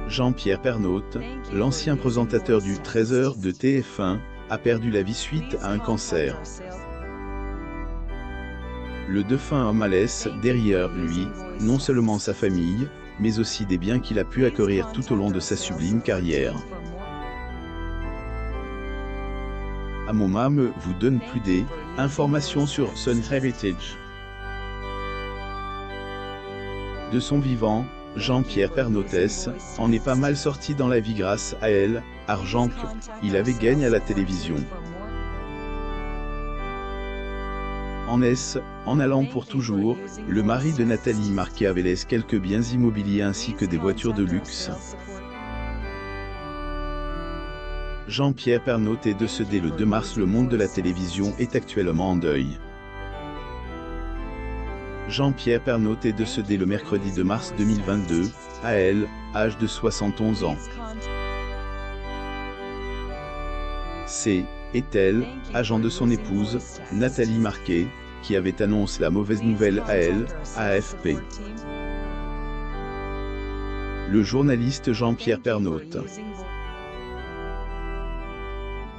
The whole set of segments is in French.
Jean-Pierre Pernaut, l'ancien présentateur du 13h de TF1, a perdu la vie suite à un cancer. Le défunt homme laisse derrière lui, non seulement sa famille, mais aussi des biens qu'il a pu acquérir tout au long de sa sublime carrière. Amomam vous donne plus d'informations sur son heritage. De son vivant, Jean-Pierre Pernaut en est pas mal sorti dans la vie grâce à elle, argent qu'il avait gagné à la télévision. En allant pour toujours, le mari de Nathalie Marquet avait laissé quelques biens immobiliers ainsi que des voitures de luxe. Jean-Pierre Pernaut est décédé le 2 mars. Le monde de la télévision est actuellement en deuil. Jean-Pierre Pernaut est décédé le mercredi 2 mars 2022, à l'âge de 71 ans. Est-elle, agent de son épouse, Nathalie Marquet, qui avait annoncé la mauvaise nouvelle à AFP. Le journaliste Jean-Pierre Pernaut.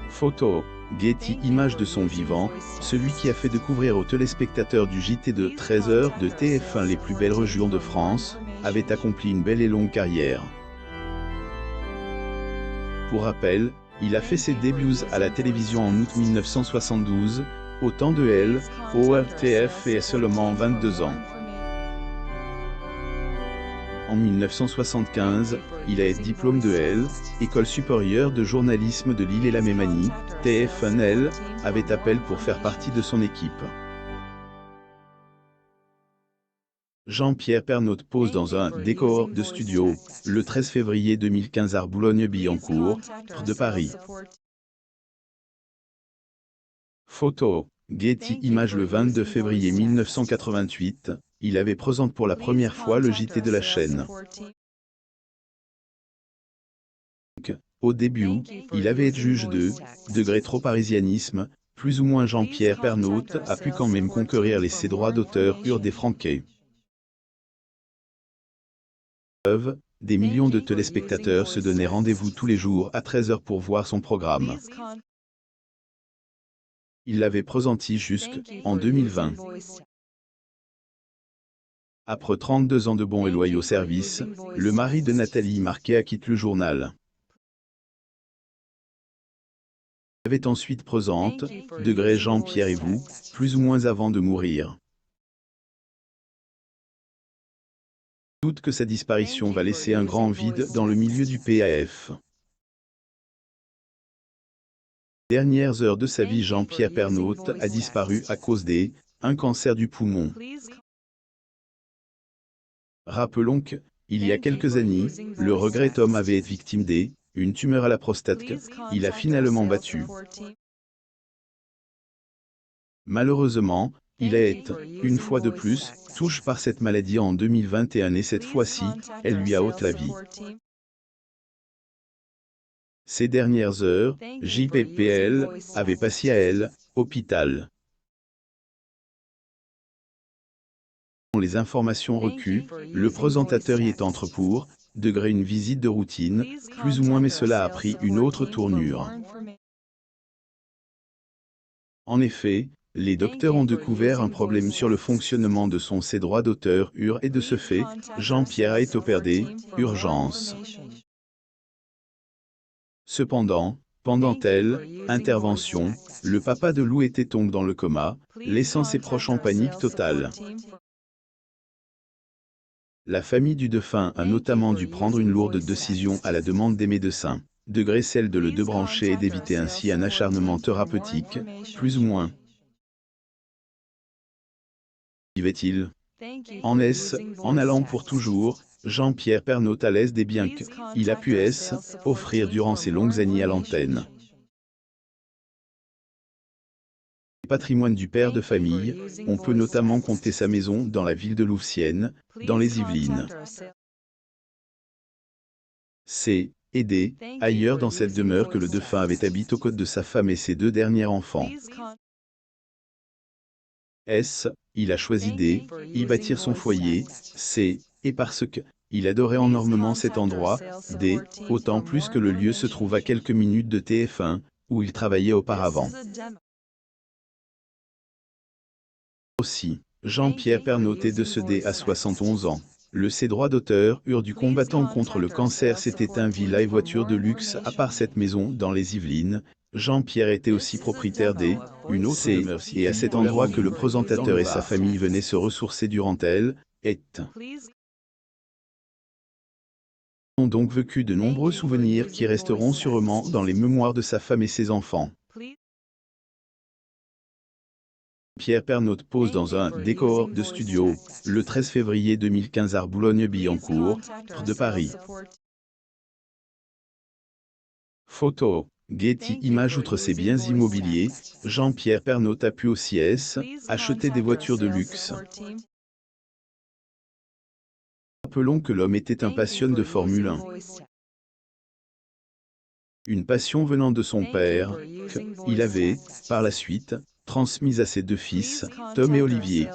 Photo, Getty Images de son vivant, celui qui a fait découvrir aux téléspectateurs du JT de 13h de TF1 les plus belles régions de France, avait accompli une belle et longue carrière. Pour rappel, il a fait ses débuts à la télévision en août 1972, au temps de ORTF et à seulement 22 ans. En 1975, il a été diplôme de École supérieure de journalisme de Lille et la même année, TF1 avait appel pour faire partie de son équipe. Jean-Pierre Pernaut pose dans un décor de studio, le 13 février 2015 à Boulogne-Billancourt, près de Paris. Photo, Getty Images le 22 février 1988, il avait présenté pour la première fois le JT de la chaîne. Au début, il avait été juge de degré trop parisianisme, plus ou moins. Jean-Pierre Pernaut a pu quand même conquérir ses droits d'auteur défranqués. Des millions de téléspectateurs se donnaient rendez-vous tous les jours à 13h pour voir son programme. Il l'avait présenté jusqu'en 2020. Après 32 ans de bons et loyaux services, le mari de Nathalie Marquet a quitté le journal. Il avait ensuite présenté degré Jean-Pierre et vous, plus ou moins avant de mourir. Doute que sa disparition va laisser un grand vide dans le milieu du PAF. Dernières heures de sa vie, Jean-Pierre Pernaut a disparu à cause d'un cancer du poumon. Rappelons que, il y a quelques années, le regretté homme avait été victime d'une tumeur à la prostate qu'il a finalement battue. Malheureusement, il a été, une fois de plus, touché par cette maladie en 2021 et cette fois-ci, elle lui a ôté la vie. Ces dernières heures, JPPL avait passé à hôpital. Les informations recueillies, le présentateur y est entré pour degré une visite de routine, plus ou moins, mais cela a pris une autre tournure. En effet, les docteurs ont découvert un problème sur le fonctionnement de ses droits d'auteur et de ce fait, Jean-Pierre a été opéré d'urgence. Cependant, pendant intervention, le papa de Lou était tombé dans le coma, laissant ses proches en panique totale. La famille du défunt a notamment dû prendre une lourde décision à la demande des médecins, degré celle de le débrancher et d'éviter ainsi un acharnement thérapeutique, plus ou moins. Vivait-il en allant pour toujours, Jean-Pierre Pernaut a laissé des biens qu'il a pu offrir durant ses longues années à l'antenne. Patrimoine du père de famille, on peut notamment compter sa maison dans la ville de Louvciennes, dans les Yvelines. Ailleurs dans cette demeure que le défunt avait habité aux côtés de sa femme et ses 2 derniers enfants. Il a choisi d'y bâtir son foyer, et parce que Il adorait énormément cet endroit, autant plus que le lieu se trouve à quelques minutes de TF1, où il travaillait auparavant. Aussi, Jean-Pierre Pernaut est décédé à 71 ans. Ses droits d'auteur eurent du combattant contre le cancer s'était un villa et voiture de luxe à part cette maison dans les Yvelines. Jean-Pierre était aussi propriétaire une autre et à cet endroit que le présentateur et sa famille venaient se ressourcer durant ont donc vécu de nombreux souvenirs qui resteront sûrement dans les mémoires de sa femme et ses enfants. Pierre Pernaut pose dans un décor de studio, le 13 février 2015 à Boulogne-Billancourt, près de Paris. Photo, Getty Images. Outre ses biens immobiliers, Jean-Pierre Pernaut a pu aussi acheter des voitures de luxe. Rappelons que l'homme était un passionné de Formule 1. Une passion venant de son père, qu'il avait, par la suite, transmise à ses deux fils, Tom et Olivier.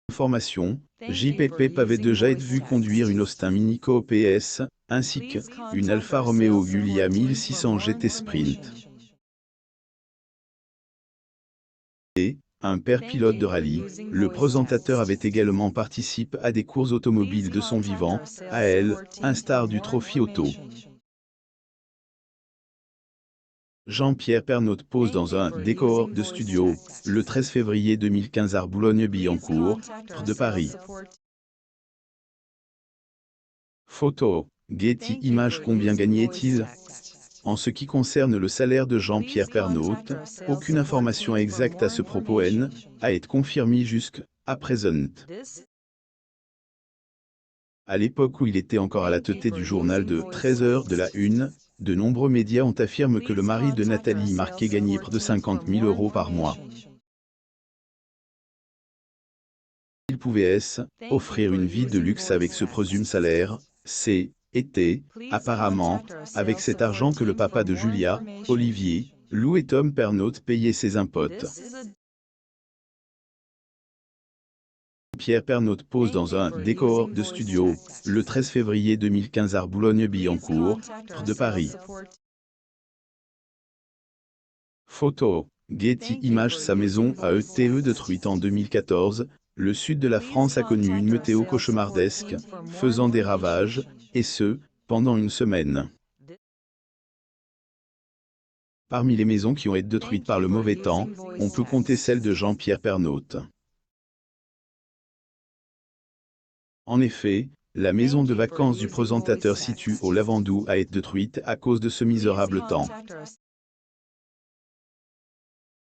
Information, JPP avait déjà été vu conduire une Austin Mini Coop PS, ainsi qu'une Alfa Romeo Giulia 1600 GT Sprint. Et, un père pilote de rallye, le présentateur avait également participé à des courses automobiles de son vivant, un star du Trophy Auto. Jean-Pierre Pernaut pose dans un décor de studio, le 13 février 2015 à Boulogne-Billancourt, près de Paris. Photo, Getty Images. Combien gagnait-il? En ce qui concerne le salaire de Jean-Pierre Pernaut, aucune information exacte à ce propos a été confirmée jusqu'à présent. À l'époque où il était encore à la tête du journal de 13h de la Une, de nombreux médias ont affirmé que le mari de Nathalie Marquet gagnait près de 50 000 € par mois. Il pouvait offrir une vie de luxe avec ce présumé salaire, était, apparemment, avec cet argent que le papa de Julia, Olivier, Lou et Tom Pernaut payaient ses impôts. Pierre Pernaut pose dans un décor de studio, le 13 février 2015 à Boulogne-Billancourt, près de Paris. Photo, Getty Images. Sa maison a été détruite en 2014. Le sud de la France a connu une météo cauchemardesque, faisant des ravages, et ce, pendant une semaine. Parmi les maisons qui ont été détruites par le mauvais temps, on peut compter celle de Jean-Pierre Pernaut. En effet, la maison de vacances du présentateur située au Lavandou a été détruite à cause de ce misérable temps.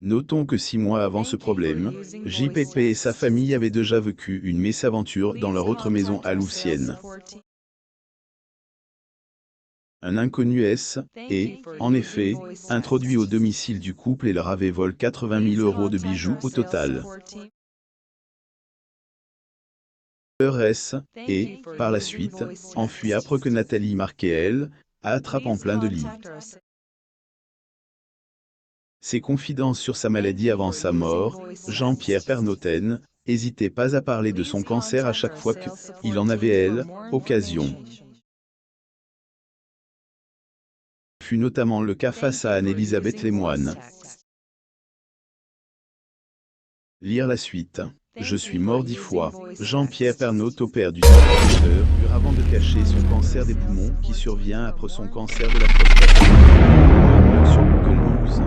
Notons que 6 mois avant ce problème, JPP et sa famille avaient déjà vécu une mésaventure dans leur autre maison à Louvciennes. Un inconnu en effet, introduit au domicile du couple et leur avait volé 80 000 € de bijoux au total. Par la suite, enfui après que Nathalie Marquet, a attrapé en plein de lit. Ses confidences sur sa maladie avant sa mort, Jean-Pierre Pernaut n'hésitait pas à parler de son cancer à chaque fois qu'il en avait occasion. Fut notamment le cas face à Anne-Elisabeth Lemoine. Lire la suite. Je suis mort 10 fois. Jean-Pierre Pernaut opère du cancer avant de cacher son cancer des poumons qui survient après son cancer de la prostate. Sur Google News.